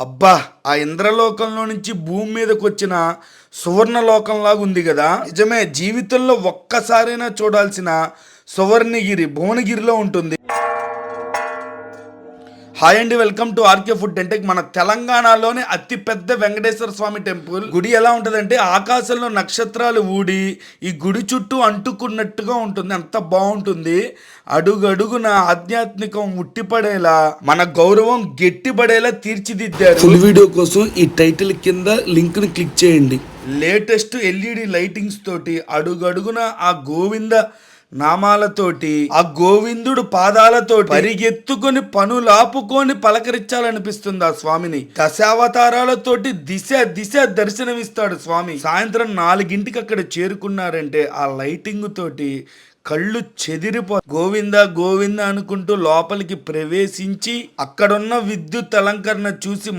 అబ్బా! ఆ ఇంద్రలోకంలో నుంచి భూమి మీదకొచ్చిన సువర్ణలోకంలాగా ఉంది గదా! నిజమే. జీవితంలో ఒక్కసారైనా చూడాల్సిన సువర్ణగిరి భువనగిరిలో ఉంటుంది. హాయ్ అండి, welcome to RK food and tech. మన తెలంగాణలోని అతి పెద్ద వెంకటేశ్వర స్వామి టెంపుల్. గుడి ఎలా ఉంటుందంటే ఆకాశంలో నక్షత్రాలు ఊడి ఈ గుడి చుట్టూ అంటుకున్నట్టుగా ఉంటుంది. అంత బాగుంటుంది. అడుగడుగున ఆధ్యాత్మికం ఉట్టిపడేలా, మన గౌరవం గట్టిపడేలా తీర్చిదిద్దారు. ఫుల్ వీడియో కోసం ఈ టైటిల్ కింద లింక్ ని క్లిక్ చేయండి. లేటెస్ట్ ఎల్ఈడి లైటింగ్స్ తోటి అడుగడుగున ఆ గోవింద నామాలతోటి, ఆ గోవిందుడు పాదాలతో పరిగెత్తుకొని పనులాపుకొని పలకరించాలనిపిస్తుంది ఆ స్వామిని. దశావతారాలతోటి దిశ దిశ దర్శనమిస్తాడు స్వామి. సాయంత్రం 4ంటికి అక్కడ చేరుకున్నారంటే ఆ లైటింగ్ తోటి కళ్ళు చెదిరిపో, గోవింద గోవింద అనుకుంటూ లోపలికి ప్రవేశించి అక్కడున్న విద్యుత్ అలంకరణ చూసి